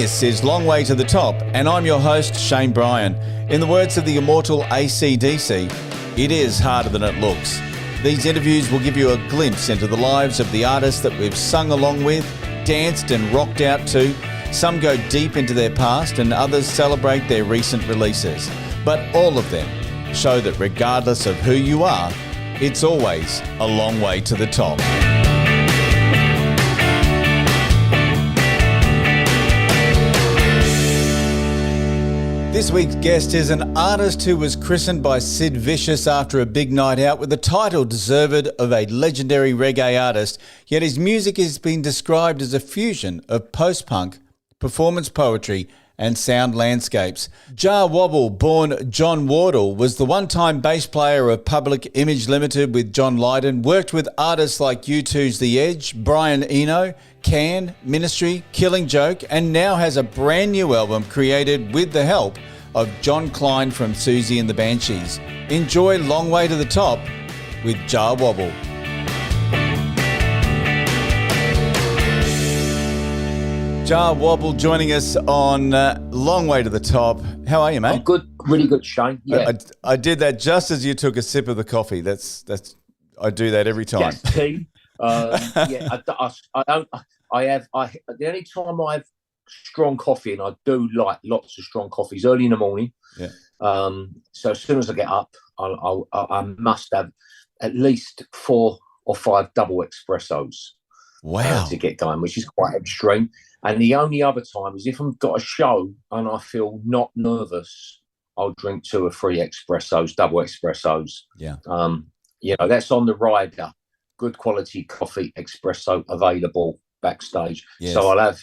This is Long Way to the Top, and I'm your host, Shane Bryan. In the words of the immortal AC/DC, it is harder than it looks. These interviews will give you a glimpse into the lives of the artists that we've sung along with, danced and rocked out to. Some go deep into their past and others celebrate their recent releases. But all of them show that regardless of who you are, it's always a long way to the top. This week's guest is an artist who was christened by Sid Vicious after a big night out with the title deserved of a legendary reggae artist, yet his music has been described as a fusion of post-punk, performance poetry and sound landscapes. Jah Wobble, born John Wardle, was the one-time bass player of Public Image Limited with John Lydon, worked with artists like U2's The Edge, Brian Eno, Can, Ministry, Killing Joke, and now has a brand new album created with the help of Jon Klien from Souxsie and the Banshees. Enjoy Long Way to the Top with Jah Wobble. Jah Wobble joining us on Long Way to the Top. How are you, mate? I'm good, really good, Shane. Yeah, I did that just as you took a sip of the coffee. That's I do that every time. That's tea. Yeah, the only time I have strong coffee, and I do like lots of strong coffees early in the morning. Yeah. So as soon as I get up, I must have at least 4 or 5 double espressos. Wow. To get going, which is quite extreme. And the only other time is if I've got a show and I feel not nervous, I'll drink 2 or 3 espressos, double espressos. Yeah. That's on the rider. Good quality coffee espresso available backstage. Yes. So I'll have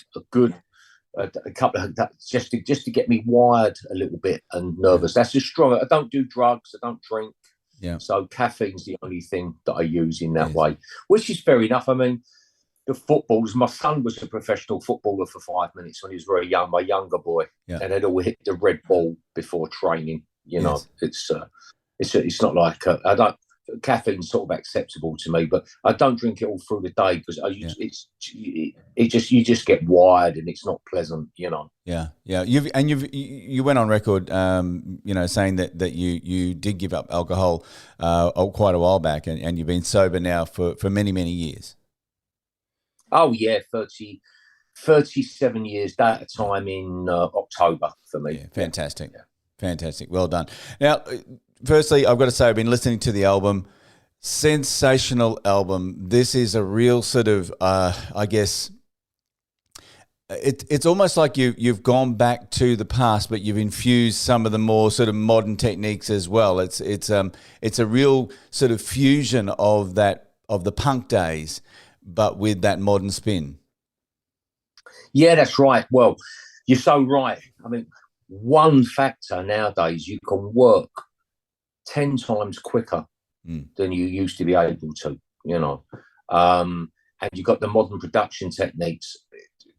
a couple of that just to get me wired a little bit and nervous. That's just strong. I don't do drugs. I don't drink. Yeah. So caffeine's the only thing that I use in that way, which is fair enough. I mean, the footballers, my son was a professional footballer for 5 minutes when he was very young, my younger boy, and they'd all hit the red ball before training. It's not like caffeine's sort of acceptable to me, but I don't drink it all through the day because you just get wired and it's not pleasant. Yeah. You went on record, saying that you did give up alcohol quite a while back, and you've been sober now for many, many years. Oh yeah, 37 years at a time in October for me. Yeah, fantastic. Yeah. Fantastic. Well done. Now, firstly, I've got to say I've been listening to the album. Sensational album. This is a real sort of, I guess, it's almost like you've gone back to the past, but you've infused some of the more sort of modern techniques as well. It's a real sort of fusion of the punk days, but with that modern spin. Yeah, that's right. Well, you're so right. I mean, one factor nowadays, you can work 10 times quicker than you used to be able to, and you've got the modern production techniques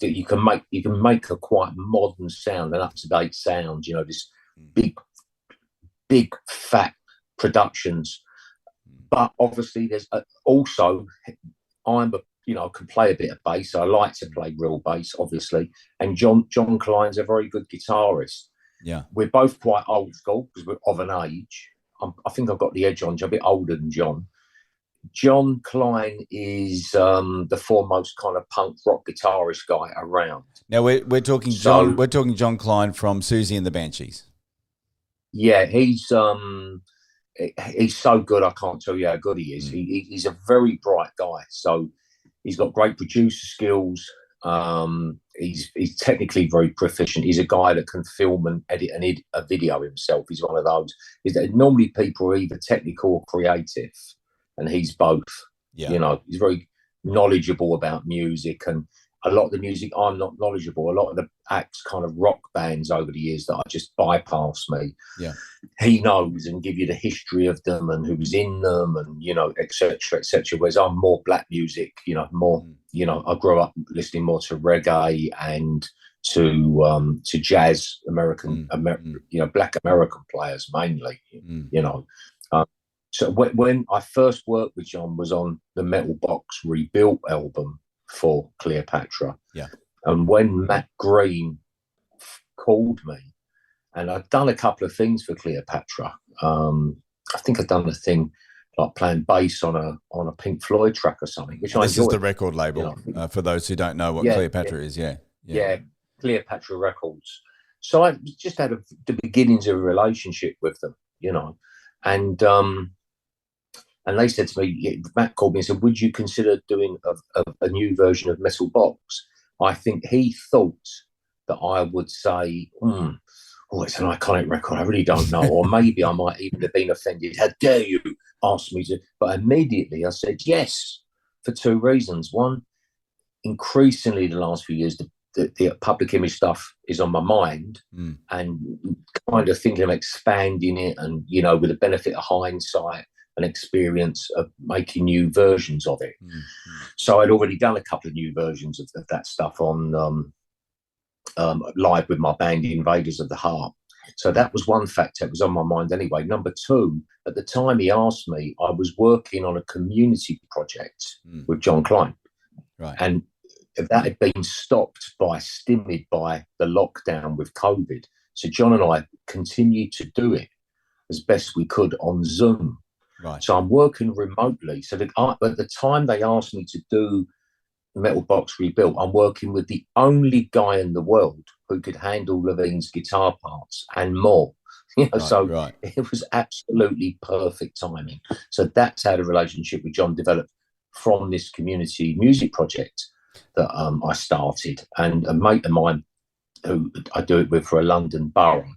that you can make a quite modern sound, an up-to-date sound, this big fat productions. But obviously there's also, I can play a bit of bass. I like to play real bass, obviously. And Jon Klien's a very good guitarist. Yeah, we're both quite old school because we're of an age. I think I've got the edge on. I'm a bit older than Jon. Jon Klien is the foremost kind of punk rock guitarist guy around. Now we're talking John. We're talking Jon Klien from Souxsie and the Banshees. Yeah, he's so good. I can't tell you how good he is. He's a very bright guy. So he's got great producer skills. He's technically very proficient. He's a guy that can film and edit a video himself. He's one of those. Normally people are either technical or creative, and he's both. Yeah. He's very knowledgeable about music, and a lot of the music I'm not knowledgeable. A lot of the acts, kind of rock bands over the years that are just bypass me. Yeah, he knows and give you the history of them and who's in them, and etc. etc. Whereas I'm more black music, more. I grew up listening more to reggae and to jazz, black American players mainly. So when I first worked with Jon was on the Metal Box Rebuilt album for Cleopatra. Yeah. And when Matt Green called me, and I'd done a couple of things for Cleopatra. I think I'd done a thing like playing bass on a Pink Floyd track or something, which I This enjoyed. is the record label, for those who don't know what Cleopatra is. Yeah, Cleopatra Records. So I just had the beginnings of a relationship with them, and they said to me, Matt called me and said, would you consider doing a new version of Metal Box? I think he thought that I would say, it's an iconic record, I really don't know. Or maybe I might even have been offended. How dare you ask me to? But immediately I said yes, for two reasons. One, increasingly the last few years, the public image stuff is on my mind, and kind of thinking of expanding it, and, with the benefit of hindsight and experience of making new versions of it. So I'd already done a couple of new versions of that stuff on live with my band, Invaders of the Heart. So that was one factor. It was on my mind anyway. Number two, at the time he asked me, I was working on a community project with Jon Klien. Right. And that had been stymied by the lockdown with COVID. So John and I continued to do it as best we could on Zoom. Right. So I'm working remotely. So at the time they asked me to do Metal Box Rebuilt, I'm working with the only guy in the world who could handle Levine's guitar parts and more. It was absolutely perfect timing. So that's how the relationship with John developed from this community music project that I started. And a mate of mine who I do it with for a London borough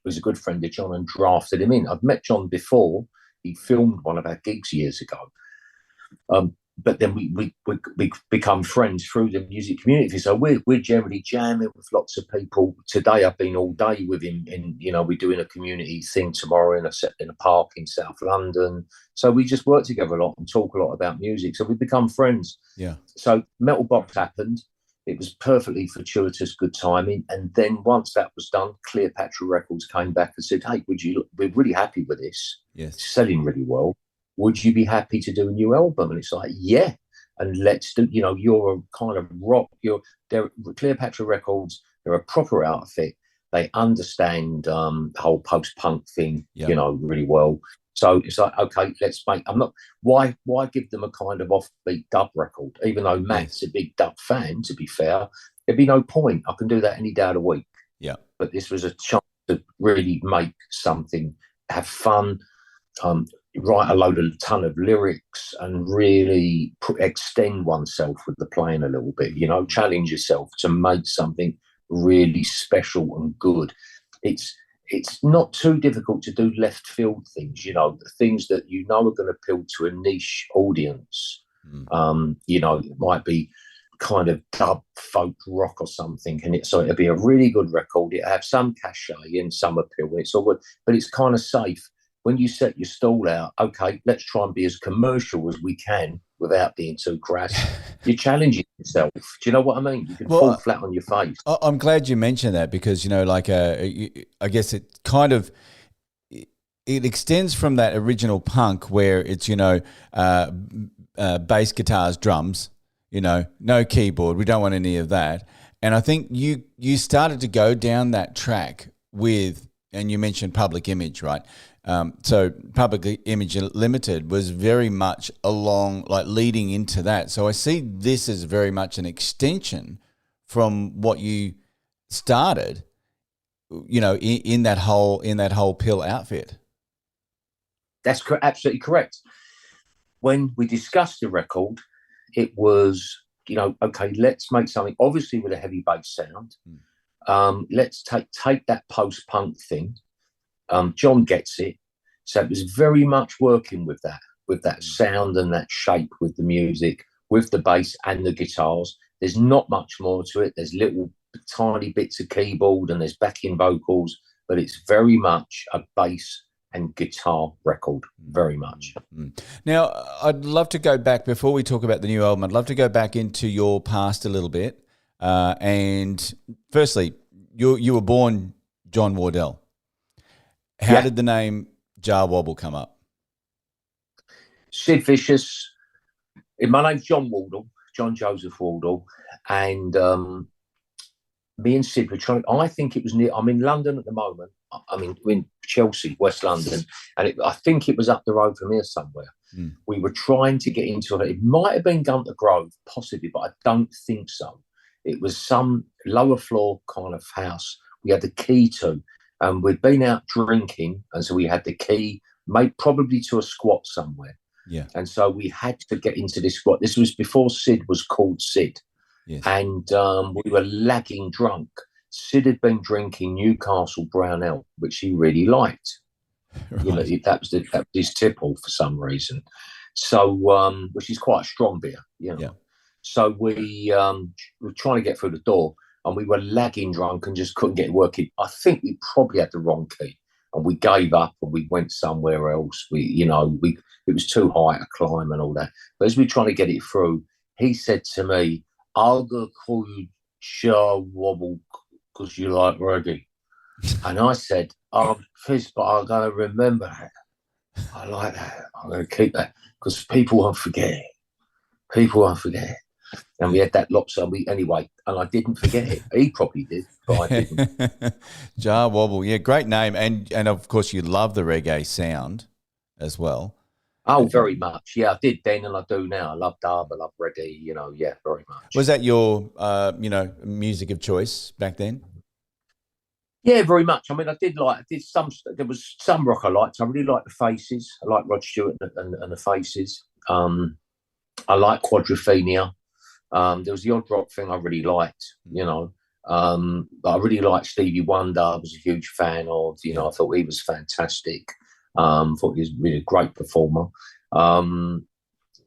was a good friend of John and drafted him in. I've met John before. He filmed one of our gigs years ago. But then we become friends through the music community. So we're generally jamming with lots of people. Today I've been all day with him, we're doing a community thing tomorrow in a park in South London. So we just work together a lot and talk a lot about music. So we become friends. Yeah. So Metal Box happened. It was perfectly fortuitous, good timing. And then once that was done, Cleopatra Records came back and said, hey, we're really happy with this. Yes. It's selling really well. Would you be happy to do a new album? And it's like, yeah. And let's do, you're a kind of rock. They're Cleopatra Records. They're a proper outfit. They understand the whole post-punk thing, really well. So it's like, okay, let's make. Why give them a kind of offbeat dub record? Even though Matt's a big dub fan, to be fair, there'd be no point. I can do that any day of the week. Yeah. But this was a chance to really make something, have fun, write a ton of lyrics, and really extend oneself with the playing a little bit. Challenge yourself to make something really special and good. It's not too difficult to do left field things, the things that are going to appeal to a niche audience. It might be kind of dub folk rock or something, and it'll be a really good record. It'll have some cachet and some appeal. It's all good, but it's kind of safe. When you set your stall out, okay, let's try and be as commercial as we can without being too crass. You're challenging yourself. Do you know what I mean? You can fall flat on your face. I'm glad you mentioned that because, I guess it kind of, it extends from that original punk where it's, bass guitars, drums, no keyboard. We don't want any of that. And I think you started to go down that track with, and you mentioned Public Image, right? So Public Image Limited was very much leading into that. So I see this as very much an extension from what you started, in that whole Pill outfit. That's absolutely correct. When we discussed the record, it was, okay, let's make something obviously with a heavy bass sound. Let's take that post-punk thing. John gets it. So it was very much working with that sound and that shape with the music, with the bass and the guitars. There's not much more to it. There's little tiny bits of keyboard and there's backing vocals, but it's very much a bass and guitar record, very much. Now, I'd love to go back, before we talk about the new album, I'd love to go back into your past a little bit. And firstly, you were born John Wardle. How did the name Jah Wobble come up? Sid Vicious. My name's John Wardle, John Joseph Wardle, and me and Sid were trying. I think it was near. I'm in London at the moment. I'm in Chelsea, West London, and I think it was up the road from here somewhere. Mm. We were trying to get into it. It might have been Gunter Grove, possibly, but I don't think so. It was some lower floor kind of house. We had the key to, and we'd been out drinking, and so we had the key, made probably to a squat somewhere. Yeah. And so we had to get into this squat. This was before Sid was called Sid. Yes. And we were lagging drunk. Sid had been drinking Newcastle Brown Ale, which he really liked. Right. You know, that was his tipple for some reason. So, which is quite a strong beer, you know. Yeah. So we were trying to get through the door, and we were lagging drunk and just couldn't get it working. I think we probably had the wrong key, and we gave up and we went somewhere else. It was too high to climb and all that. But as we were trying to get it through, he said to me, "I'll go call you Jah Wobble because you like reggae." And I said, "Oh, Fizz, but I'm going to remember that. I like that. I'm going to keep that because people won't forget it. People won't forget it." And we had that lot, so anyway, and I didn't forget it. He probably did, but I didn't. Jah Wobble, yeah, great name. And of course, you love the reggae sound as well. Oh, very much. Yeah, I did then and I do now. I love dub, I love reggae, yeah, very much. Was that your, music of choice back then? Yeah, very much. I mean, there was some rock I liked. I really liked the Faces. I liked Rod Stewart and the Faces. I liked Quadrophenia. There was the odd rock thing I really liked, but I really liked Stevie Wonder. I was a huge fan of, I thought he was fantastic. Thought he was really a great performer. I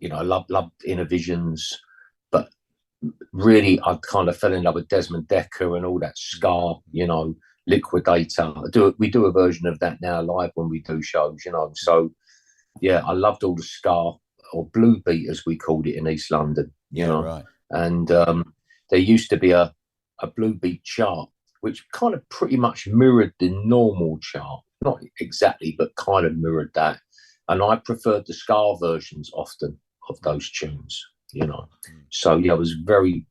loved Inner Visions, but really I kind of fell in love with Desmond Decker and all that ska, Liquidator. We do a version of that now live when we do shows, So yeah, I loved all the ska or blue beat as we called it in East London, you know. Right. And there used to be a blue beat chart which kind of pretty much mirrored the normal chart. Not exactly, but kind of mirrored that. And I preferred the ska versions often of those tunes, So yeah, I was very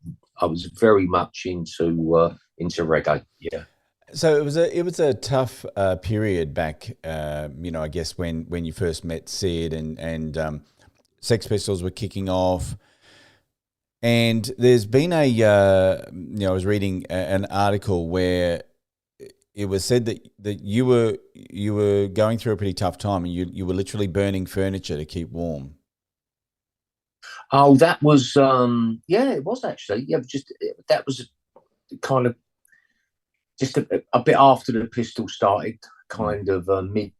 much into reggae. Yeah. So it was a tough period back, I guess when you first met Sid and Sex Pistols were kicking off. And there's been I was reading an article where it was said that you were going through a pretty tough time and you were literally burning furniture to keep warm. Oh, that was it was actually. Yeah, that was kind of just a bit after the Pistol started, kind of mid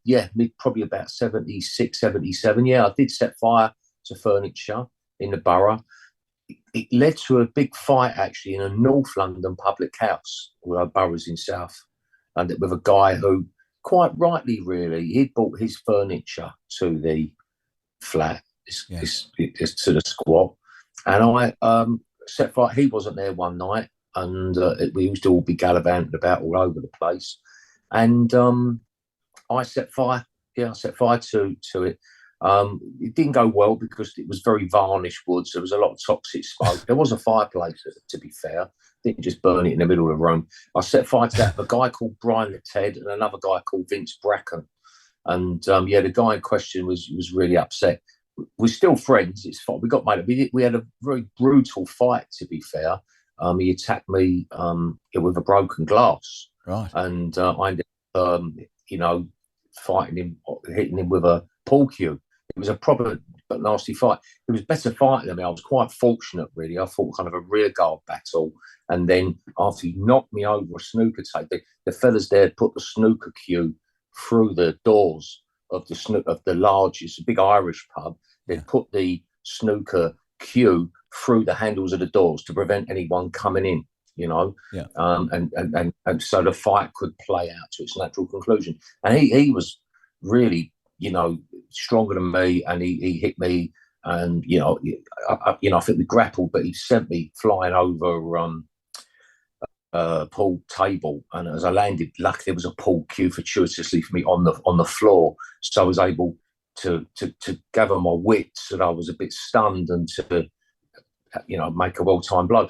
probably about 76, 77. Yeah, I did set fire to furniture in the borough. It led to a big fight actually in a North London public house, although boroughs in South, and with a guy who, quite rightly, really, he'd brought his furniture to the flat, to the squat, and I set fire. He wasn't there one night, and we used to all be gallivanting about all over the place, and I set fire. Yeah, I set fire to it. It didn't go well because it was very varnished woods. There was a lot of toxic smoke. There was a fireplace, to be fair. Didn't just burn it in the middle of the room. I set fire to that. A guy called Brian the Ted and another guy called Vince Bracken. And the guy in question was really upset. We're still friends. It's fine. We got made up. We had a very brutal fight, to be fair. He attacked me with a broken glass. Right. And I ended up, fighting him, hitting him with a pool cue. It was a proper but nasty fight. It was better fighting than me. I was quite fortunate, really. I fought kind of a rearguard battle, and then after he knocked me over a snooker table, the fellas there put the snooker cue through the doors of the largest, big Irish pub. They put the snooker cue through the handles of the doors to prevent anyone coming in. And so the fight could play out to its natural conclusion. And he was really, stronger than me, and he hit me, and I think we grappled, but he sent me flying over pool table, and as I landed, luckily there was a pool cue fortuitously for me on the floor, so I was able to gather my wits, and I was a bit stunned, and to make a well-timed blow.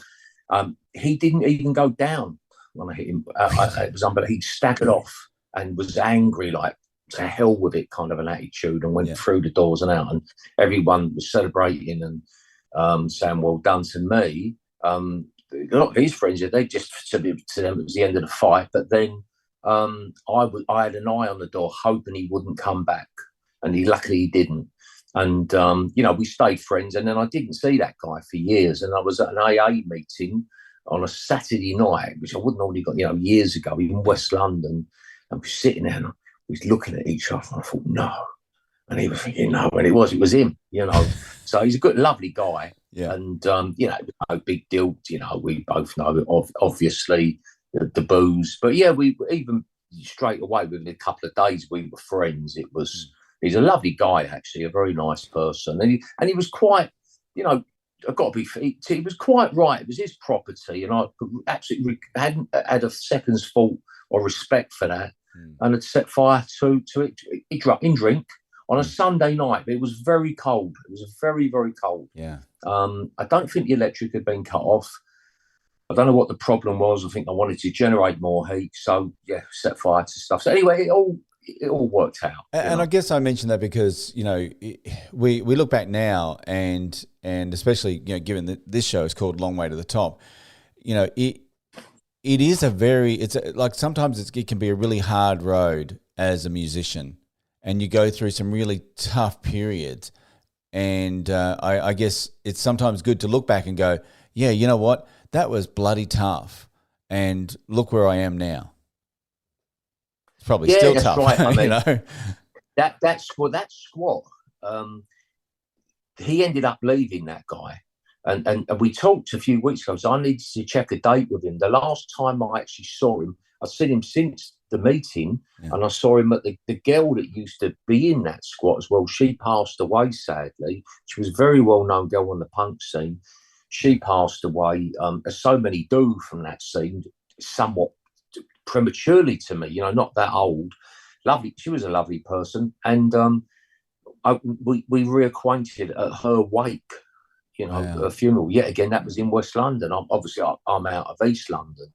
He didn't even go down. when I hit him. It was unbelievable. He staggered off and was angry, like, to hell with it kind of an attitude, and went through the doors and out, and everyone was celebrating and saying well done to me. A lot of his friends, they just to them it was the end of the fight, but then I had an eye on the door hoping he wouldn't come back, and luckily he didn't. And we stayed friends, and then I didn't see that guy for years, and I was at an AA meeting on a Saturday night, which I wouldn't already got years ago in West London, and we're sitting there and we was looking at each other, and I thought, no. And he was thinking, no. And it was him, So he's a good, lovely guy. Yeah. And, it was no big deal. We both know, obviously, the booze. But, yeah, we even straight away, within a couple of days, we were friends. He's a lovely guy, actually, a very nice person. And he was quite, I've got to be, he was quite right. It was his property, and I absolutely hadn't had a second's thought or respect for that. And had set fire to it in drink on a Sunday night. But it was very cold. It was very, very cold. Yeah. I don't think the electric had been cut off. I don't know what the problem was. I think I wanted to generate more heat. So, yeah, set fire to stuff. So, anyway, it all worked out. And I guess I mentioned that because, we look back now and especially, given that this show is called Long Way to the Top, it is sometimes it can be a really hard road as a musician, and you go through some really tough periods. And I guess it's sometimes good to look back and go, yeah, you know what? That was bloody tough. And look where I am now. It's probably still that's tough. Right. I mean, that squad, he ended up leaving, that guy. And we talked a few weeks ago, so I needed to check a date with him. The last time I actually saw him, I've seen him since the meeting, and I saw him at the girl that used to be in that squad as well. She passed away, sadly. She was a very well-known girl on the punk scene. She passed away, as so many do from that scene, somewhat prematurely to me, not that old. Lovely. She was a lovely person. And we reacquainted at her wake. A funeral. Yet again, that was in West London. I'm out of East London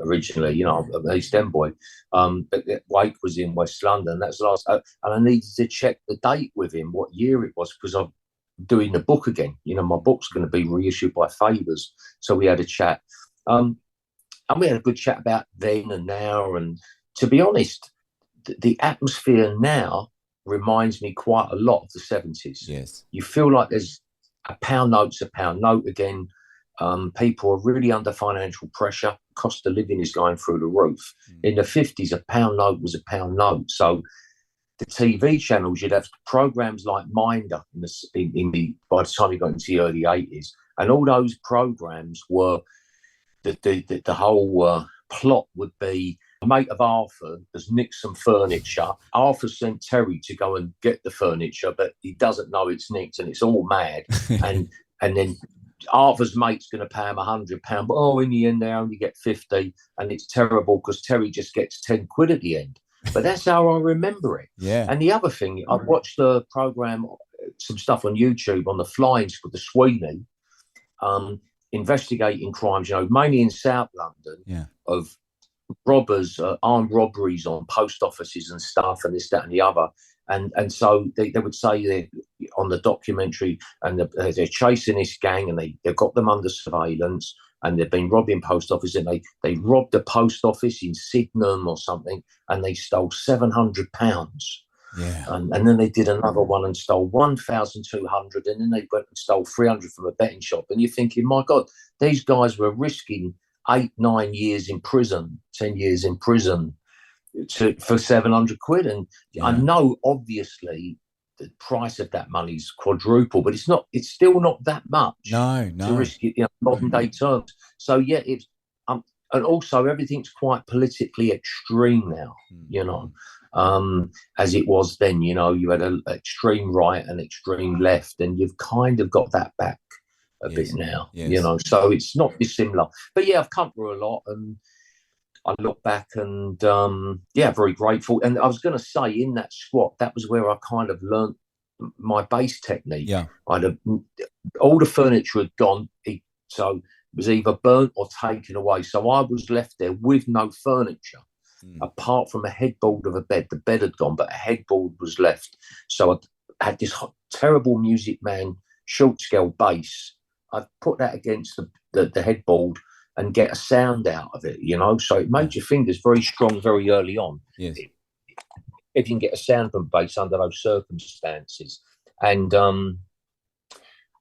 originally. I'm an East End boy. But the wake was in West London. That's the last. And I needed to check the date with him, what year it was, because I'm doing the book again. My book's going to be reissued by Favours. So we had a chat. And we had a good chat about then and now. And to be honest, the atmosphere now reminds me quite a lot of the 70s. Yes. You feel like there's a pound note's a pound note again. People are really under financial pressure. Cost of living is going through the roof. In the 50s, a pound note was a pound note. So the TV channels, you'd have programs like Minder by the time you got into the early 80s. And all those programs were, the whole plot would be, a mate of Arthur has nicked some furniture. Arthur sent Terry to go and get the furniture, but he doesn't know it's nicked, and it's all mad. and then Arthur's mate's going to pay him £100, but in the end they only get 50, and it's terrible because Terry just gets 10 quid at the end. But that's how I remember it. Yeah. And the other thing, I've watched the program, some stuff on YouTube on the flying squad, the S1E, investigating crimes, mainly in South London, of robbers, armed robberies on post offices and stuff, and this, that, and the other. And so they would say on the documentary, and they're chasing this gang, and they've got them under surveillance, and they've been robbing post office, and they robbed a post office in Sydenham or something, and they stole £700. Yeah. And then they did another one and stole 1,200, and then they went and stole 300 from a betting shop. And you're thinking, my God, these guys were risking 8-9 years in prison, 10 years in prison for 700 quid. And I know, obviously, the price of that money is quadruple, but it's still not that much. No. To risk it, modern day terms. So it's and also everything's quite politically extreme now, as it was then. You had an extreme right and extreme left, and you've kind of got that back a bit now, so it's not dissimilar. But I've come through a lot, and I look back and very grateful. And I was going to say, in that squat, that was where I kind of learnt my bass technique. All the furniture had gone, so was either burnt or taken away. So I was left there with no furniture, apart from a headboard of a bed. The bed had gone, but a headboard was left. So I had this terrible Music Man short scale bass. I'd put that against the headboard and get a sound out of it, you know. So it made your fingers very strong very early on. Yes. If you can get a sound from bass under those circumstances. And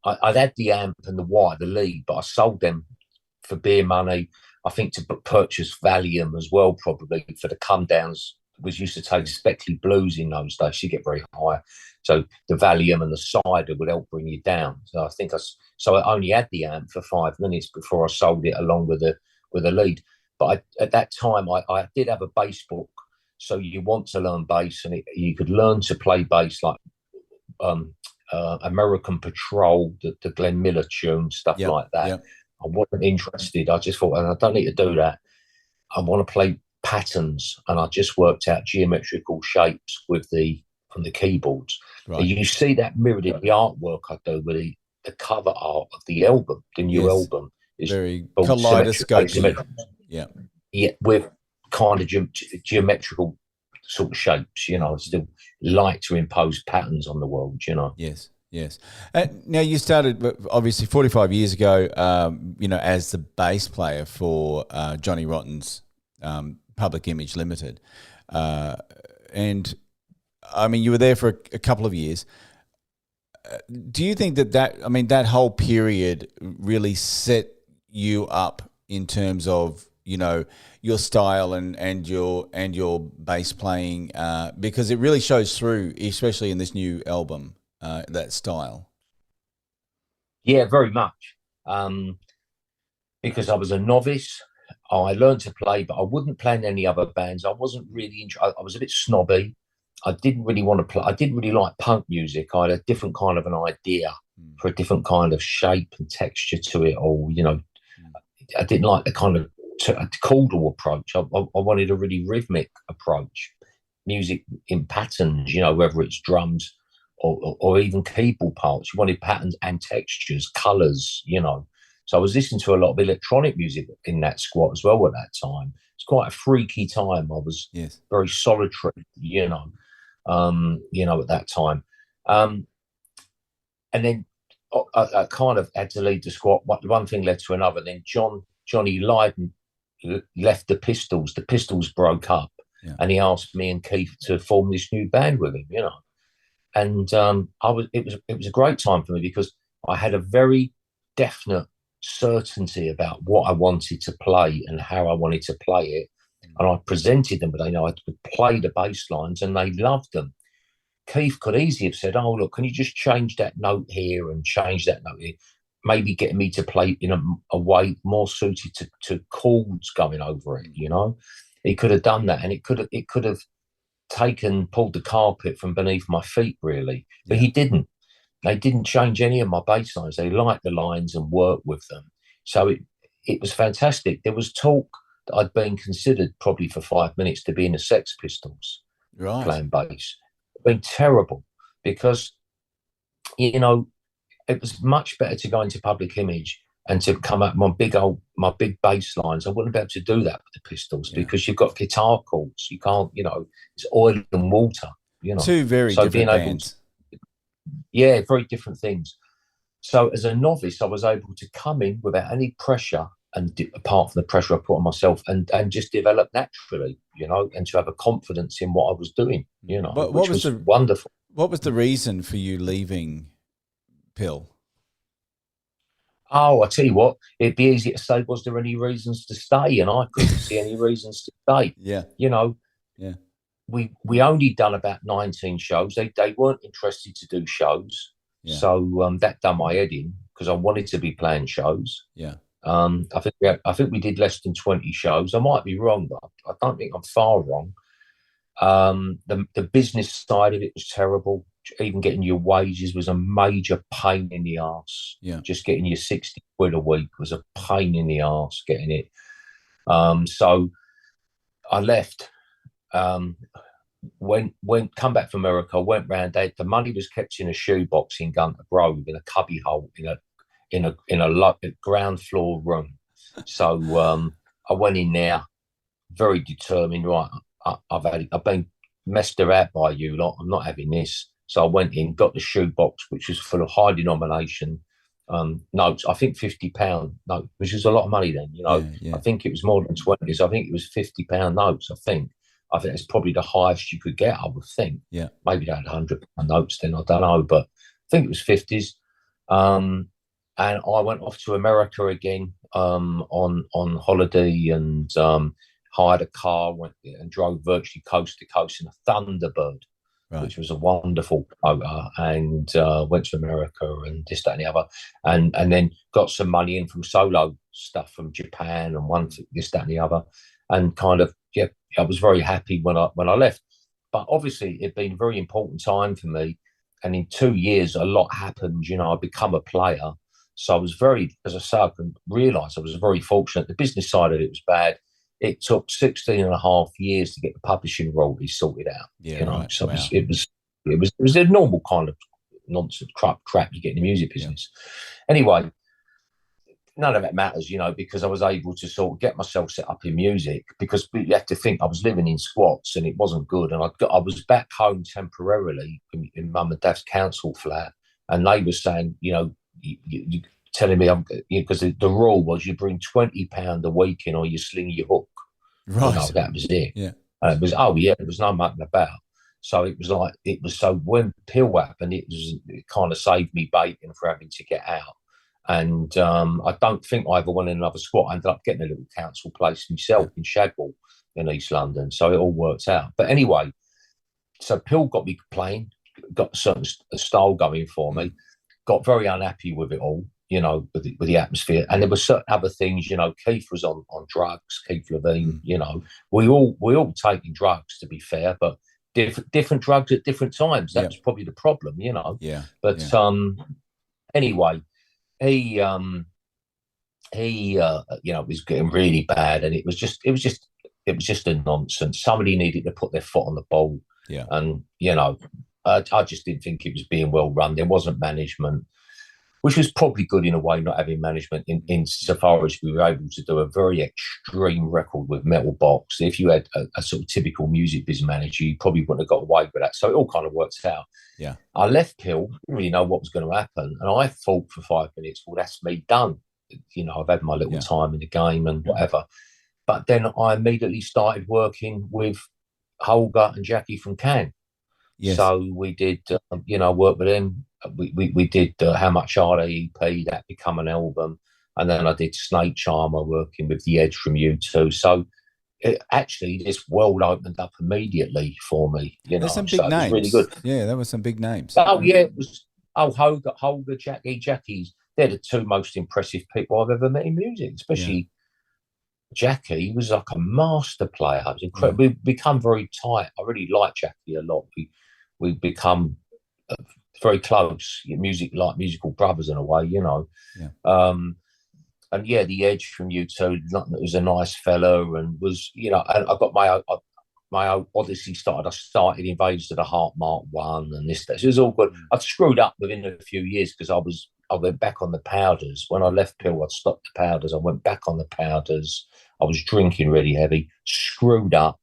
I'd had the amp and the wire, the lead, but I sold them for beer money. I think to purchase Valium as well, probably for the come downs, was used to take Speckley Blues in those days. You get very high. So the Valium and the cider would help bring you down. So I think I only had the amp for 5 minutes before I sold it along with the lead. But at that time, I did have a bass book. So you want to learn bass, and you could learn to play bass like American Patrol, the Glenn Miller tune, stuff like that. Yep. I wasn't interested. I just thought, I don't need to do that. I want to play patterns, and I just worked out geometrical shapes from the keyboards. Right. And you see that mirrored in the artwork I do with the cover art of the album, the new album. Is very kaleidoscopic. Yeah, with kind of geometrical sort of shapes, you know. I still like to impose patterns on the world, you know. Yes. Now you started obviously 45 years ago, as the bass player for Johnny Rotten's Public Image Limited, and I mean you were there for a couple of years. Do you think that whole period really set you up in terms of your style and your bass playing, because it really shows through, especially in this new album, that style? Yeah, very much. Because I was a novice, I learned to play, but I wouldn't play in any other bands. I wasn't really I was a bit snobby. I didn't really want to play. I didn't really like punk music. I had a different kind of an idea for a different kind of shape and texture to it all. I didn't like the kind of caudal approach. I wanted a really rhythmic approach, music in patterns, whether it's drums or even keyboard parts. You wanted patterns and textures, colours, So I was listening to a lot of electronic music in that squat as well at that time. It's quite a freaky time. I was very solitary, at that time. And then I kind of had to lead the squat. One thing led to another. Then Johnny Lydon left the Pistols. The Pistols broke up, and he asked me and Keith to form this new band with him. And it was a great time for me because I had a very definite certainty about what I wanted to play and how I wanted to play it. And I presented them, but I could play the bass lines, and they loved them. Keith could easily have said, "Oh, look, can you just change that note here and change that note here?" Maybe getting me to play in a way more suited to chords going over it, He could have done that, and it could have pulled the carpet from beneath my feet, really. But he didn't. They didn't change any of my bass lines. They liked the lines and worked with them. So it was fantastic. There was talk that I'd been considered probably for 5 minutes to be in the Sex Pistols playing bass. It'd been terrible because, it was much better to go into Public Image and to come up my big bass lines. I wouldn't be able to do that with the Pistols because you've got guitar chords. You can't, it's oil and water. Two very different bands. Very different things. So as a novice, I was able to come in without any pressure, and apart from the pressure I put on myself, and just develop naturally, and to have a confidence in what I was doing, But which was wonderful. What was the reason for you leaving Pill? Oh, I tell you what, it'd be easy to say, was there any reasons to stay? And I couldn't see any reasons to stay. Yeah. We only done about 19 shows. They weren't interested to do shows. Yeah. So that done my head in because I wanted to be playing shows. Yeah. I think we did less than 20 shows. I might be wrong, but I don't think I'm far wrong. The business side of it was terrible. Even getting your wages was a major pain in the arse. Yeah. Just getting your 60 quid a week was a pain in the arse getting it. So I left. When come back from America, I went round there. The money was kept in a shoebox in Gunter Grove in a cubby hole a ground floor room. So I went in there, very determined. Right, I've been messed about by you lot. I'm not having this. So I went in, got the shoebox, which was full of high denomination notes. I think £50 note, which is a lot of money then. I think it was more than 20. So I think it was £50 notes. I think it's probably the highest you could get. I would think. Yeah. Maybe they had £100 notes then. I don't know, but I think it was 50s. And I went off to America again on holiday and hired a car, went and drove virtually coast to coast in a Thunderbird, which was a wonderful motor, and went to America and this, that, and the other, and then got some money in from solo stuff from Japan and one this, that, and the other, and kind of I was very happy when I left. But obviously, it'd been a very important time for me, and in 2 years, a lot happened. I become a player. So I was very, as I say, I can realise I was very fortunate. The business side of it was bad. It took 16 and a half years to get the publishing royalties sorted out. Right. So it was a normal kind of nonsense crap you get in the music business. Anyway, none of it matters, because I was able to sort of get myself set up in music, because you have to think I was living in squats and it wasn't good. And I was back home temporarily in mum and dad's council flat, and they were saying, you telling me because the rule was you bring £20 a week in or you sling your hook. Right. That was it. Yeah. It was there was no mucking about. So when Pill happened, it kind of saved me baiting for having to get out. And I don't think I ever went in another squat. I ended up getting a little council place myself in Shadwell in East London. So it all worked out. But anyway, so Pill got me playing, got a certain style going for me, got very unhappy with it all, with the atmosphere. And there were certain other things, Keith was on drugs, Keith Levine, we all taking drugs, to be fair, but different drugs at different times. That's probably the problem, Yeah. But anyway, he was getting really bad, and it was just a nonsense. Somebody needed to put their foot on the ball. Yeah. And I just didn't think it was being well run. There wasn't management, which was probably good in a way, not having management in so far as we were able to do a very extreme record with Metal Box. If you had a sort of typical music business manager, you probably wouldn't have got away with that. So it all kind of worked out. Yeah. I left Pill, didn't really know what was going to happen. And I thought for 5 minutes, well, that's me done. I've had my little time in the game and whatever. But then I immediately started working with Holger and Jackie from Can. Yes. So we did, work with them. We did How Much Are They EP, that become an album. And then I did Snake Charmer, working with The Edge from U2. So actually, this world opened up immediately for me. There's some big names. It was really good. Yeah, there were some big names. Oh, yeah, it was. Oh, Holger, Jackie's. They're the two most impressive people I've ever met in music, especially Jackie was like a master player. It was incredible. We've become very tight. I really like Jackie a lot. We've become very close, musical brothers in a way, Yeah. And The Edge from U2 was a nice fella, and was, and I got my own odyssey started. I started Invaders of the Heart Mark 1 and this. It was all good. I'd screwed up within a few years because I went back on the powders. When I left Pill, I'd stopped the powders. I went back on the powders. I was drinking really heavy, screwed up.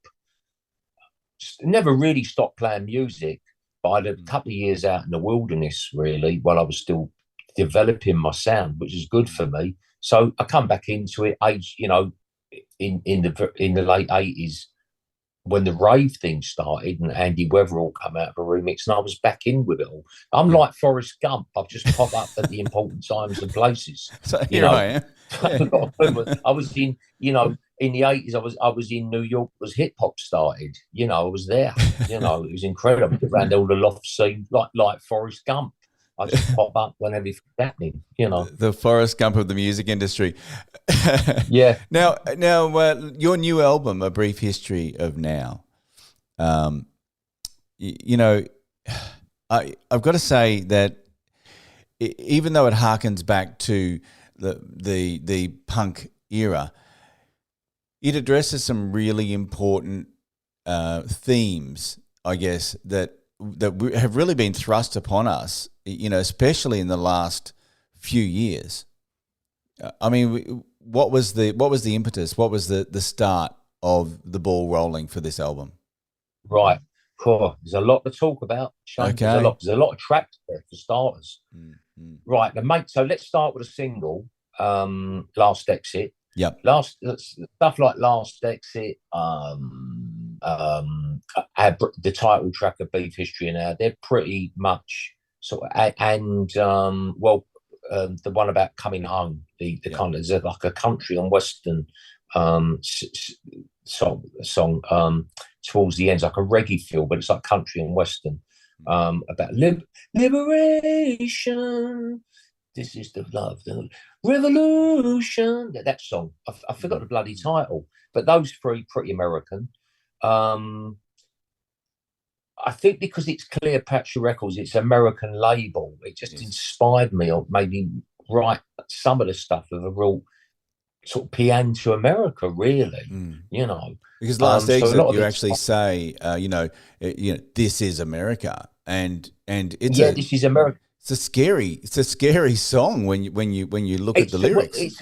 Never really stopped playing music, but I had a couple of years out in the wilderness, really, while I was still developing my sound, which is good for me. So I come back into it, in the late 80s, when the rave thing started and Andy Weatherall come out of a remix, and I was back in with it all. I'm like Forrest Gump. I've just popped up at the important times and places. So here I am. I was in, in the 80s, I was in New York as hip hop started. I was there. It was incredible. Around all the loft scene, like Forrest Gump. I just pop up when everything's happening, The Forrest Gump of the music industry. Yeah. Now, your new album, A Brief History of Now, I've got to say that even though it harkens back to the punk era, it addresses some really important themes, I guess, that have really been thrust upon us, especially in the last few years. I mean, what was the impetus? What was the start of the ball rolling for this album? Right. Cool. There's a lot to talk about, Shane. Okay. There's a lot of tracks there for starters. Mm-hmm. Right. Now, mate, so let's start with a single, Last Exit. Yep. Stuff like Last Exit, the title track of Beef History Now, they're pretty much sort of, and the one about coming home, the kind of, there's like a country and western song towards the end, it's like a reggae feel, but it's like country and western, about liberation. This is the love, the revolution. That song, I forgot the bloody title, but those three pretty American. I think because it's Cleopatra Records, it's American label. It just inspired me, or made me write some of the stuff with a real sort of piano to America, really. You know, because Last Exit, you actually say, this is America, and it's this is America. It's a scary song when you look at the lyrics.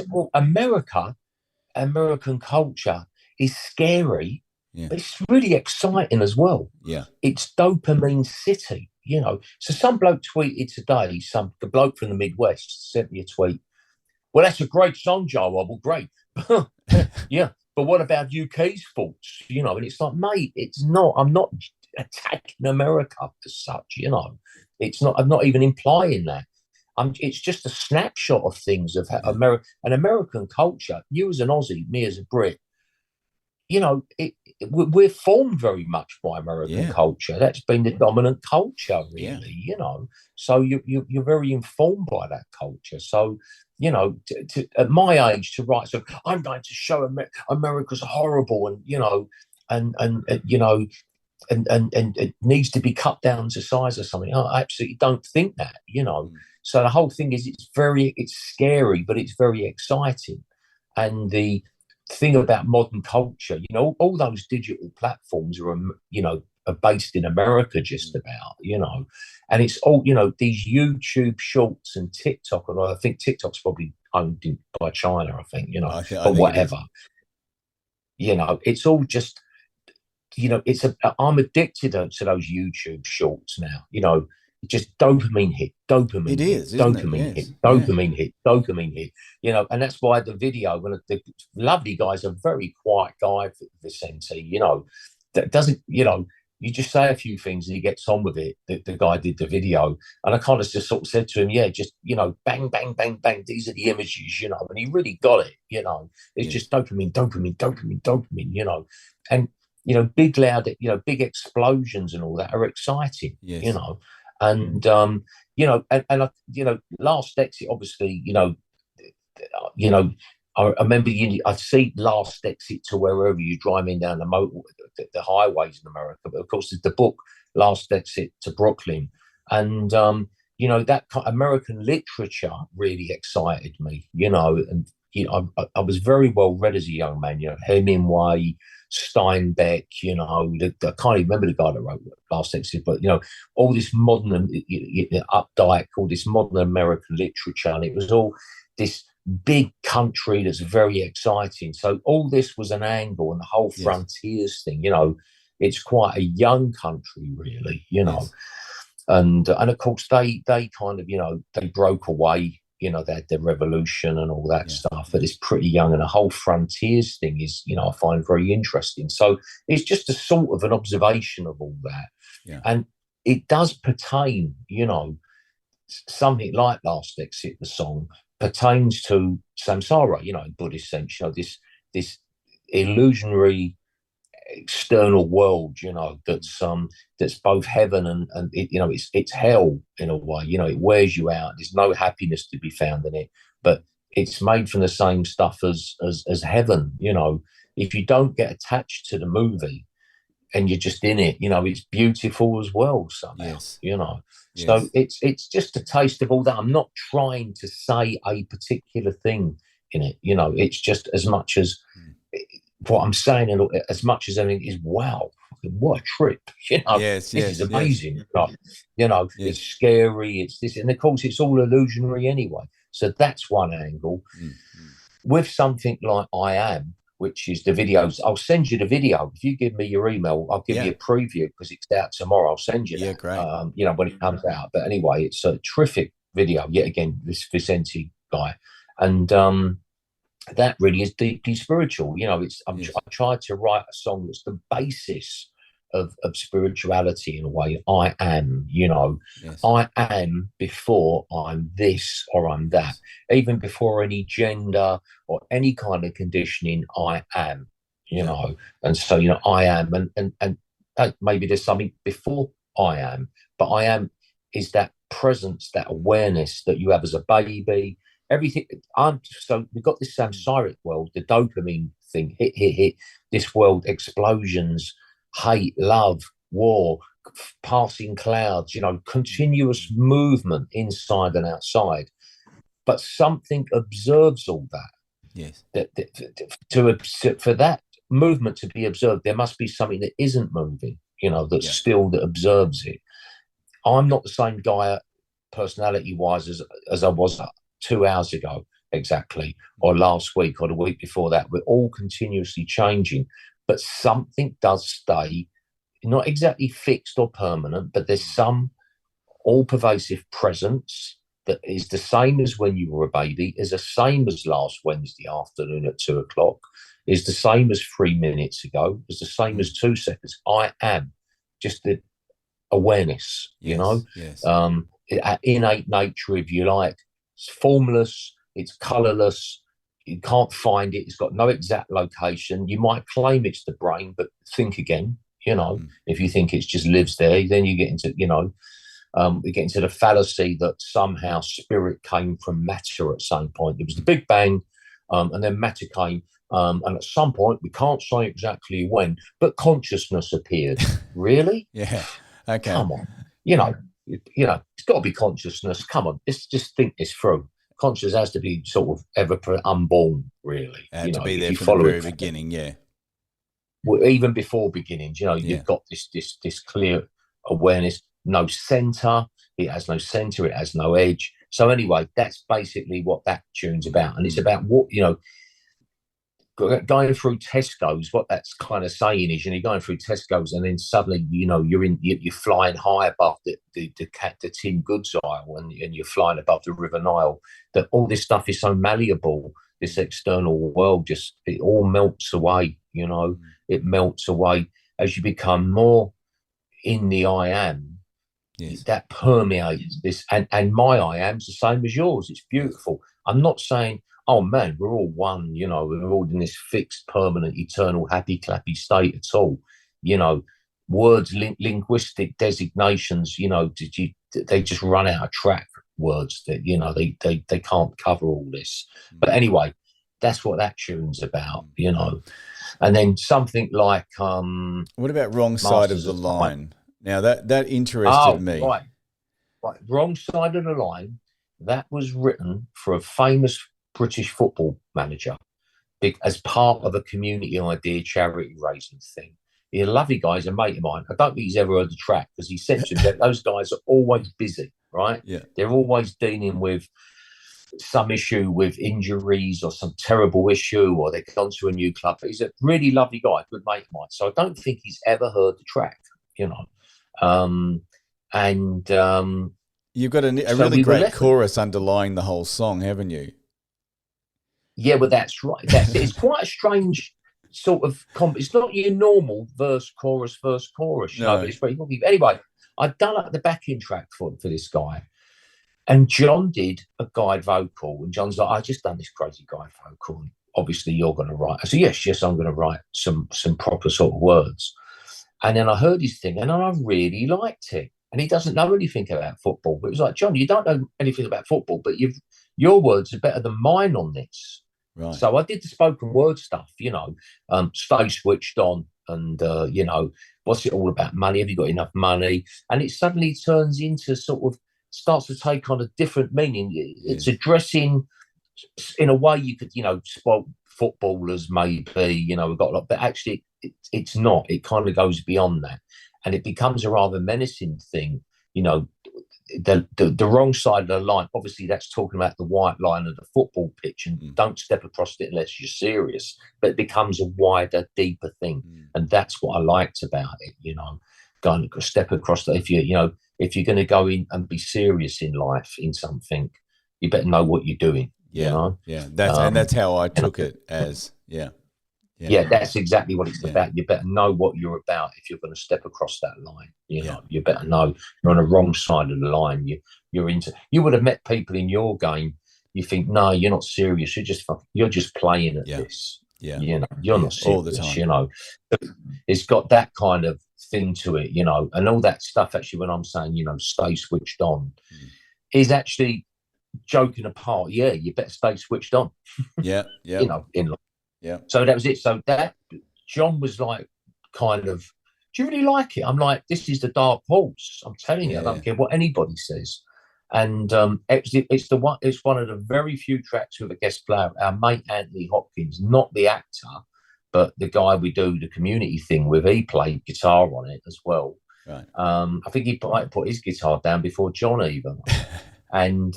American culture is scary. Yeah. But it's really exciting as well. Yeah. It's dopamine city, you know. So some bloke tweeted today, the bloke from the Midwest sent me a tweet. Well, that's a great song, Jah Wobble, great. Yeah. But what about UK's faults? You know, and it's like, mate, it's not. I'm not attacking America as such, you know. It's not. I'm not even implying that. It's just a snapshot of things of American culture. You as an Aussie, me as a Brit, you know, we're formed very much by American culture. That's been the dominant culture, really, you know. So you're very informed by that culture. So, you know, at my age, to write, so I'm going to show America's horrible, and you know, and you know, and it needs to be cut down to size or something. I absolutely don't think that, you know. So the whole thing is, it's scary, but it's very exciting, and the thing about modern culture, you know, all those digital platforms are, you know, are based in America just about, you know, and it's all, you know, these YouTube shorts and TikTok, and I think TikTok's probably owned by China, I think, you know, or whatever. You know, it's all just, you know, I'm addicted to those YouTube shorts now, you know. Just dopamine hit, dopamine hit, dopamine hit, dopamine hit, dopamine hit. You know, and that's why the video, when the lovely guy's a very quiet guy, Vicente, you know, that doesn't, you know, you just say a few things and he gets on with it. The guy did the video, and I kind of just sort of said to him, just, you know, bang, bang, bang, bang. These are the images, you know, and he really got it. You know, it's just dopamine, dopamine, dopamine, dopamine. You know, and you know, big loud, you know, big explosions and all that are exciting. You know. And you know, and you know, Last Exit, obviously, you know, I remember I'd see Last Exit to wherever you're driving down the highways in America. But of course, there's the book Last Exit to Brooklyn, and you know, that kind of American literature really excited me. You know, and you know, I was very well read as a young man. You know, Hemingway, Steinbeck, you know, I can't even remember the guy that wrote Last Exit, but you know, all this modern Updike, all this modern American literature, and it was all this big country that's very exciting. So all this was an angle, and the whole frontiers thing, you know, it's quite a young country, really, you know, and of course they kind of, you know, they broke away. You know, they had the revolution and all that stuff, but it's pretty young, and the whole frontiers thing is, you know, I find very interesting. So it's just a sort of an observation of all that. And it does pertain, you know, something like Last Exit, the song, pertains to samsara, you know, in Buddhist sense, you know, this illusionary external world, you know, that's both heaven and it, you know, it's hell in a way. You know, it wears you out. There's no happiness to be found in it, but it's made from the same stuff as heaven. You know, if you don't get attached to the movie and you're just in it, you know, it's beautiful as well somehow. You know, so it's just a taste of all that. I'm not trying to say a particular thing in it. You know, it's just as much as what I'm saying, and as much as anything, is wow, what a trip! You know, this is amazing. Like, you know, it's scary. It's this, and of course, it's all illusionary anyway. So that's one angle. With something like I Am, which is the videos, I'll send you the video. If you give me your email, I'll give you a preview because it's out tomorrow. I'll send you that. Great. You know, when it comes out. But anyway, it's a terrific video. Yet again, this Vicente guy. And that really is deeply spiritual. You know, I tried to write a song that's the basis of spirituality in a way. I am, you know, I am before I'm this or I'm that. Even before any gender or any kind of conditioning, I am, you know. And so, you know, I am, and maybe there's something before I am, but I am is that presence, that awareness that you have as a baby. Everything. So we've got this samsaric world, the dopamine thing, hit. This world, explosions, hate, love, war, passing clouds, you know, continuous movement inside and outside. But something observes all that. Yes. For that movement to be observed, there must be something that isn't moving, you know, that's still that observes it. I'm not the same guy personality-wise as I was 2 hours ago, exactly, or last week or the week before that. We're all continuously changing. But something does stay, not exactly fixed or permanent, but there's some all-pervasive presence that is the same as when you were a baby, is the same as last Wednesday afternoon at 2 o'clock, is the same as 3 minutes ago, is the same as 2 seconds. I am just the awareness, you know, innate nature, if you like. It's formless, it's colourless. You can't find it. It's got no exact location. You might claim it's the brain, but think again. You know, if you think it just lives there, then you get into, you know, we get into the fallacy that somehow spirit came from matter at some point. It was the Big Bang, and then matter came, and at some point we can't say exactly when, but consciousness appeared. Really? Yeah. Okay. Come on. You know, it's got to be consciousness. Come on, let's just think this through. Conscious has to be sort of ever unborn, really. Had to be there from the very beginning, Well, even before beginnings, you know, you've got this clear awareness. No center. It has no center. It has no edge. So anyway, that's basically what that tune's about, and it's about what, you know, going through Tesco's. What that's kind of saying is, you know, you're going through Tesco's, and then suddenly, you know, you're flying high above the tin goods aisle, and you're flying above the River Nile. That all this stuff is so malleable. This external world, just it all melts away. You know, it melts away as you become more in the I am. That permeates this, and my I am's the same as yours. It's beautiful. I'm not saying, oh man, we're all one, you know, we're all in this fixed, permanent, eternal, happy, clappy state at all. You know, words, linguistic designations, you know, they just run out of track, words that, you know, they can't cover all this. But anyway, that's what that tune's about, you know. And then something like what about Wrong Side of the Line? Now that interested me. Right. Wrong Side of the Line, that was written for a famous British football manager as part of a community idea charity raising thing. He's a lovely guy, he's a mate of mine. I don't think he's ever heard the track because he said to me that those guys are always busy, right? Yeah. They're always dealing with some issue with injuries or some terrible issue, or they've gone to a new club. He's a really lovely guy, good mate of mine. So I don't think he's ever heard the track, you know. You've got a really great chorus underlying the whole song, haven't you? Yeah, well, that's right. It's quite a strange sort of it's not your normal verse, chorus, you know, but it's very good. Anyway, I'd done up the backing track for this guy, and John did a guide vocal, and John's like, I just done this crazy guide vocal, and obviously you're going to write. I said, yes, I'm going to write some proper sort of words. And then I heard his thing, and I really liked it. And he doesn't know anything about football. But it was like, John, you don't know anything about football, but your words are better than mine on this. Right. So I did the spoken word stuff, you know, stay switched on, and, you know, what's it all about? Money? Have you got enough money? And it suddenly turns into starts to take on a different meaning. It's addressing, in a way you could, you know, spot footballers maybe, you know, we've got a lot, but actually it's not. It kind of goes beyond that. And it becomes a rather menacing thing, you know, the wrong side of the line. Obviously, that's talking about the white line of the football pitch, and don't step across it unless you're serious. But it becomes a wider, deeper thing, and that's what I liked about it. You know, going to step across that. If you're going to go in and be serious in life in something, you better know what you're doing. Yeah, you know? Yeah. That's how I took it as. Yeah. Yeah, that's exactly what it's about. You better know what you're about if you're going to step across that line. You know, you better know you're on the wrong side of the line. You would have met people in your game. You think, no, you're not serious. You're just playing at this. Yeah. You know, you're not serious. All the time. You know, it's got that kind of thing to it. You know, and all that stuff. Actually, when I'm saying, you know, stay switched on, is actually joking apart. Yeah, you better stay switched on. Yeah. You know, in life. Yeah. So that was it. So that John was like, kind of, do you really like it? I'm like, this is the dark horse. I'm telling you, I don't care what anybody says. And it's one of the very few tracks with a guest player. Our mate Anthony Hopkins, not the actor, but the guy we do the community thing with. He played guitar on it as well. Right. I think he put his guitar down before John even. And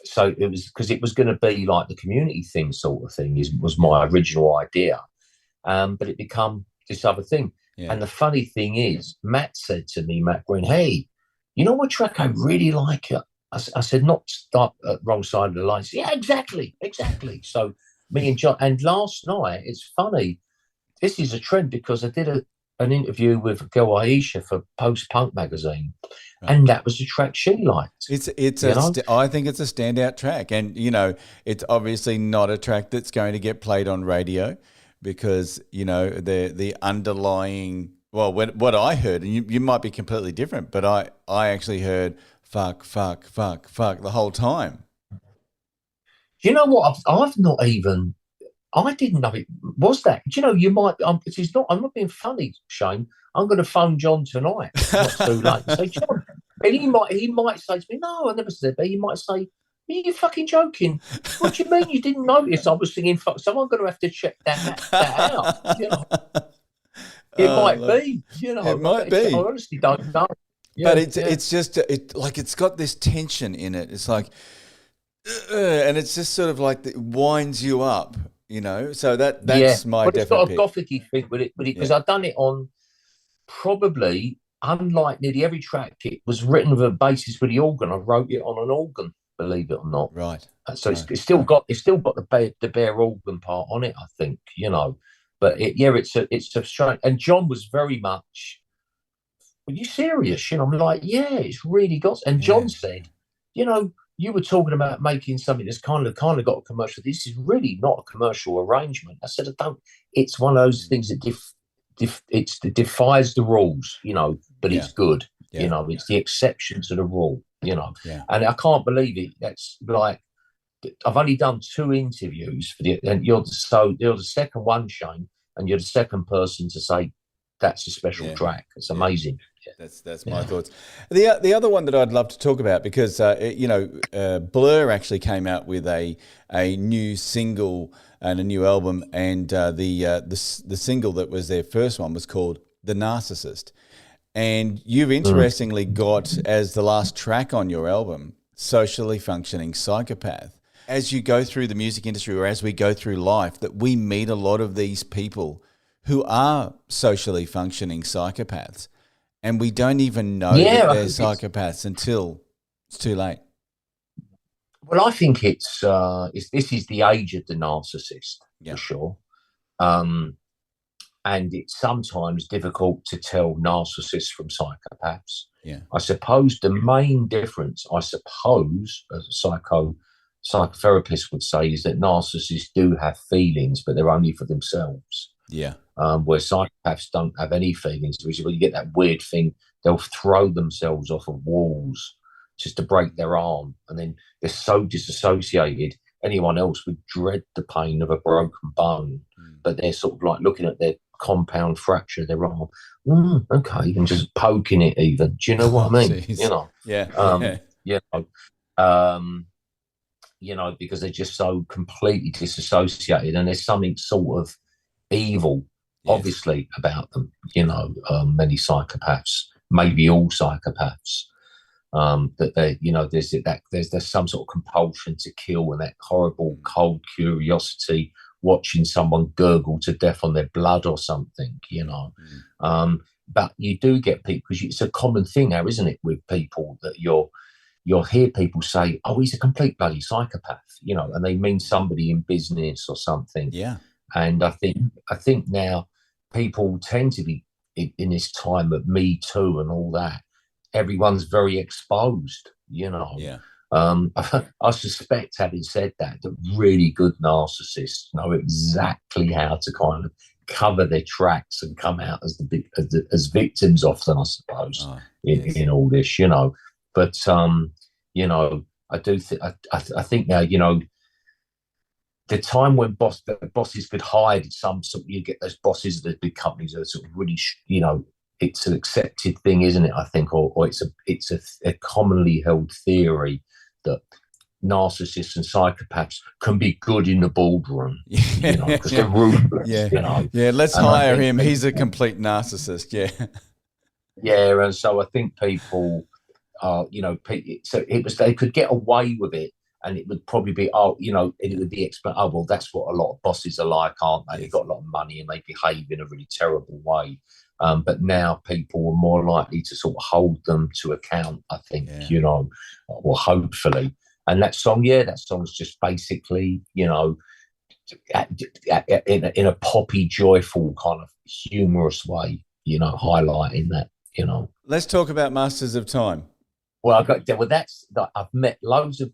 so it was because it was going to be like the community thing sort of thing was my original idea. But it became this other thing. Yeah. And the funny thing is, Matt said to me, Matt Green, hey, you know what track I really like? I said, not start at wrong side of the line. Said, yeah, exactly. So me and John, and last night, it's funny. This is a trend because I did an interview with a girl, Aisha, for Post Punk magazine. Right. And that was the track she liked. I think it's a standout track. And, you know, it's obviously not a track that's going to get played on radio because, you know, the underlying, well, what I heard, and you might be completely different, but I actually heard fuck the whole time. You know what? I've not even, I didn't know it was that. Do you know, you might, I'm not being funny, Shane. I'm going to phone John tonight. It's not too late. Say, John, and he might say to me, no, I never said that. He might say, are you fucking joking? What do you mean you didn't notice I was singing fuck? So I'm going to have to check that out. You know, it might be. You know, it might be. I honestly don't know. Yeah, but it's just like it's got this tension in it. It's like, and it's just sort of like it winds you up. You know, so that's my definite. It's got a gothic-y thing with it, because I've done it on probably, unlike nearly every track, it was written with a basis for the organ. I wrote it on an organ, believe it or not. Right. So it's still got the bare organ part on it, I think. You know, but it's a strange. And John was very much, "Are you serious?" You know, I'm like, "Yeah, it's really got." And John said, "You know, you were talking about making something that's kind of got a commercial. This is really not a commercial arrangement." I said, "I don't." It's one of those things that it defies the rules, you know, but it's good. Yeah. You know, it's the exception to the rule, you know. Yeah. And I can't believe it. That's like, I've only done 2 interviews for and you're the second one, Shane, and you're the second person to say that's a special track. It's amazing. Yeah. That's my thoughts. The other one that I'd love to talk about, because Blur actually came out with a new single and a new album, and the single that was their first one was called "The Narcissist," and you've interestingly got as the last track on your album "Socially Functioning Psychopath." As you go through the music industry, or as we go through life, that we meet a lot of these people who are socially functioning psychopaths, and we don't even know that they're psychopaths until it's too late. Well, I think this is the age of the narcissist, for sure. And it's sometimes difficult to tell narcissists from psychopaths. Yeah. I suppose the main difference, as a psychotherapist would say, is that narcissists do have feelings, but they're only for themselves. Yeah. Where psychopaths don't have any feelings. Which is when you get that weird thing, they'll throw themselves off of walls just to break their arm, and then they're so disassociated. Anyone else would dread the pain of a broken bone, but they're sort of like looking at their compound fracture of their arm. Okay, and just poking it even. Do you know what I mean? Geez. You know, you know, because they're just so completely disassociated, and there's something sort of evil, obviously, about them. You know, many psychopaths, maybe all psychopaths. that they, there's some sort of compulsion to kill, and that horrible cold curiosity, watching someone gurgle to death on their blood or something, but you do get people, because it's a common thing now, isn't it, with people, that you'll hear people say, "Oh, he's a complete bloody psychopath," and they mean somebody in business or something. Yeah. And I think now people tend to be in this time of Me Too and all that. Everyone's very exposed, Yeah. I suspect, having said that, that really good narcissists know exactly how to kind of cover their tracks and come out as victims often, I suppose, in all this, But I do think I think now, the time when bosses could hide some sort, you get those bosses of the big companies that are sort of really, it's an accepted thing, isn't it? I think, or it's a commonly held theory that narcissists and psychopaths can be good in the boardroom, because they're ruthless, Yeah, let's hire him. He's a complete narcissist. Yeah, and so I think people are, so they could get away with it, and it would probably be, it would be well, that's what a lot of bosses are like, aren't they? They've got a lot of money and they behave in a really terrible way. But now people are more likely to sort of hold them to account, I think, or hopefully. And that song is just basically, in a poppy, joyful kind of humorous way, highlighting that, Let's talk about Masters of Time. Well, I've met loads of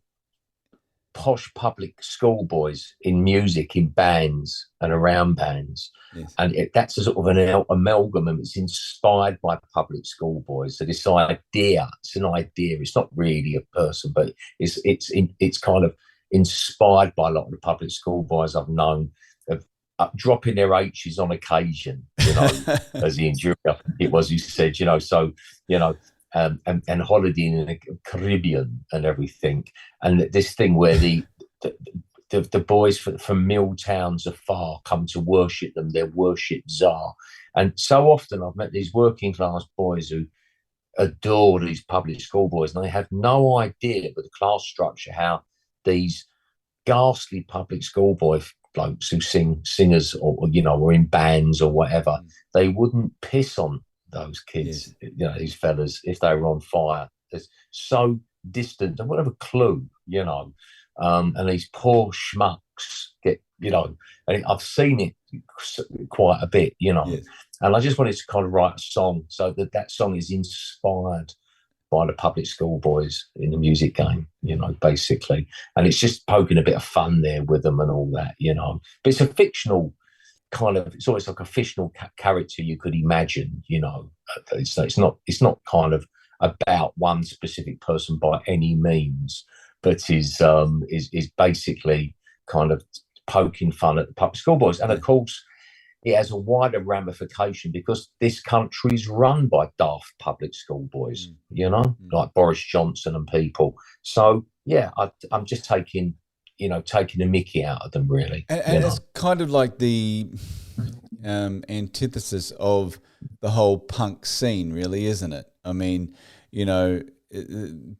posh public schoolboys in music, in bands and around bands. Yes. And that's a sort of an amalgam, and it's inspired by public schoolboys. So this idea, it's an idea. It's not really a person, but it's kind of inspired by a lot of the public schoolboys I've known, of dropping their H's on occasion, as the injury, I think it was, you said, and holidaying in the Caribbean and everything. And this thing where the boys from mill towns afar come to worship them, their worship czar. And so often I've met these working class boys who adore these public school boys, and they have no idea with the class structure how these ghastly public school boy blokes who singers or in bands or whatever, they wouldn't piss on those kids, these fellas, if they were on fire. They're so distant and whatever clue, and these poor schmucks get, and I've seen it quite a bit, Yes. And I just wanted to kind of write a song so that song is inspired by the public school boys in the music game, basically. And it's just poking a bit of fun there with them and all that, But it's a fictional kind of, it's always like a fictional character you could imagine, it's not kind of about one specific person by any means, but is basically kind of poking fun at the public school boys. And of course, it has a wider ramification because this country is run by daft public school boys, like Boris Johnson and people. So I'm just taking a mickey out of them, really. And it's kind of like the antithesis of the whole punk scene, really, isn't it? I mean,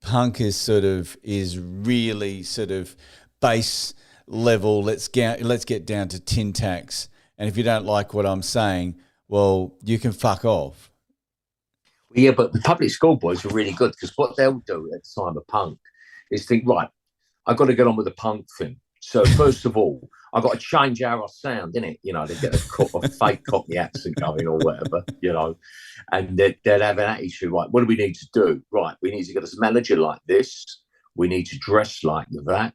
punk is really sort of base level. Let's get down to tin tacks. And if you don't like what I'm saying, well, you can fuck off. Yeah, but the public school boys are really good, because what they'll do at the time of punk is think, right, I've got to get on with the punk thing. So first of all, I've got to change how I sound, innit? They get a fake Cockney accent going or whatever, and they'd have an attitude, right, what do we need to do? Right, we need to get a manager like this. We need to dress like that,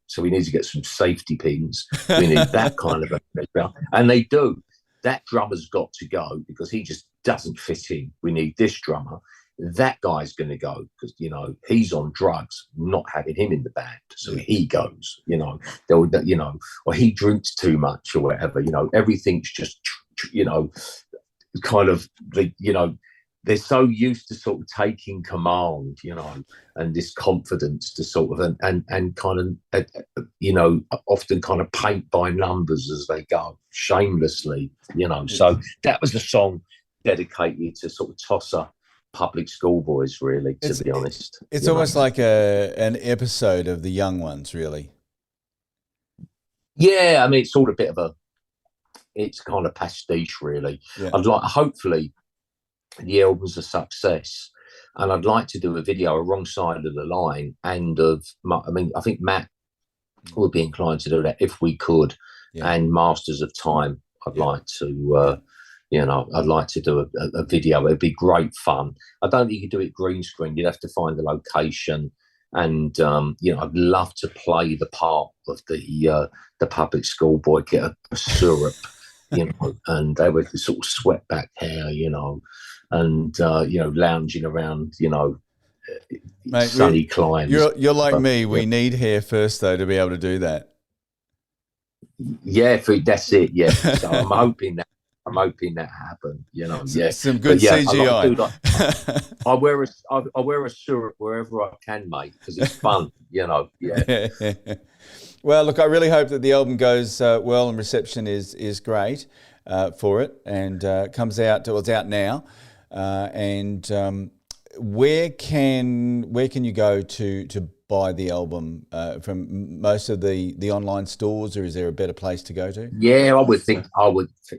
so we need to get some safety pins. We need that kind of a, and they do. That drummer's got to go because he just doesn't fit in. We need this drummer. That guy's going to go because, he's on drugs, not having him in the band. So he goes, or he drinks too much or whatever, everything's just, kind of, they're so used to sort of taking command, and this confidence to sort of, and kind of, often kind of paint by numbers as they go, shamelessly, So that was a song dedicated to sort of Tosser public schoolboys, really, to be honest. It's almost like an episode of the young ones, really. Yeah, I mean, it's sort of a bit of it's kind of pastiche, really. Yeah. Hopefully, the album's a success, and I'd like to do a video, a Wrong Side of the Line, and I think Matt would be inclined to do that if we could, and Masters of Time. I'd like to, I'd like to do a video. It'd be great fun. I don't think you could do it green screen. You'd have to find the location. And I'd love to play the part of the public schoolboy, get a syrup, and they would sort of sweat back hair, and lounging around, Mate, sunny climes. You're like me. We need hair first, though, to be able to do that. Yeah, that's it. Yeah, so I'm hoping that happen. Some good CGI. I wear a syrup wherever I can, mate, because it's fun. Yeah. Well, look, I really hope that the album goes well and reception is great for it, and comes out. Well, it's out now, and where can you go to buy the album from most of the online stores, or is there a better place to go to? Yeah, I would think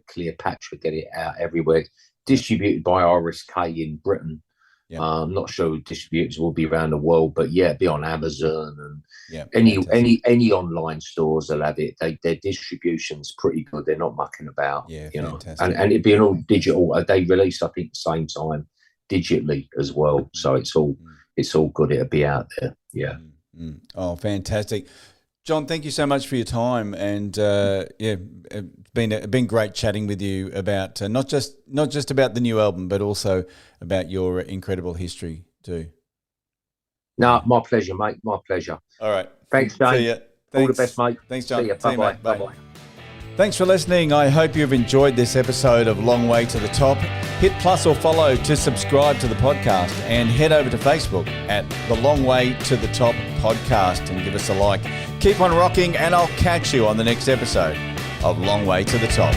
Cleopatra get it out everywhere. Distributed by RSK in Britain. Yeah. I'm not sure distributors will be around the world, but it'd be on Amazon and any online stores will have it. Their distribution's pretty good. They're not mucking about. Yeah, fantastic. And it'd be an all digital. They release, I think, the same time digitally as well. So it's all good. It'll be out there. Yeah. Mm-hmm. Oh, fantastic. John, thank you so much for your time, and it's been great chatting with you about not just about the new album, but also about your incredible history too. No, my pleasure, mate. My pleasure. All right. Thanks, Jane. See ya. All the best, mate. Thanks, John. See ya. Bye-bye. Bye-bye. Thanks for listening. I hope you've enjoyed this episode of Long Way to the Top. Hit plus or follow to subscribe to the podcast, and head over to Facebook at the Long Way to the Top podcast and give us a like. Keep on rocking, and I'll catch you on the next episode of Long Way to the Top.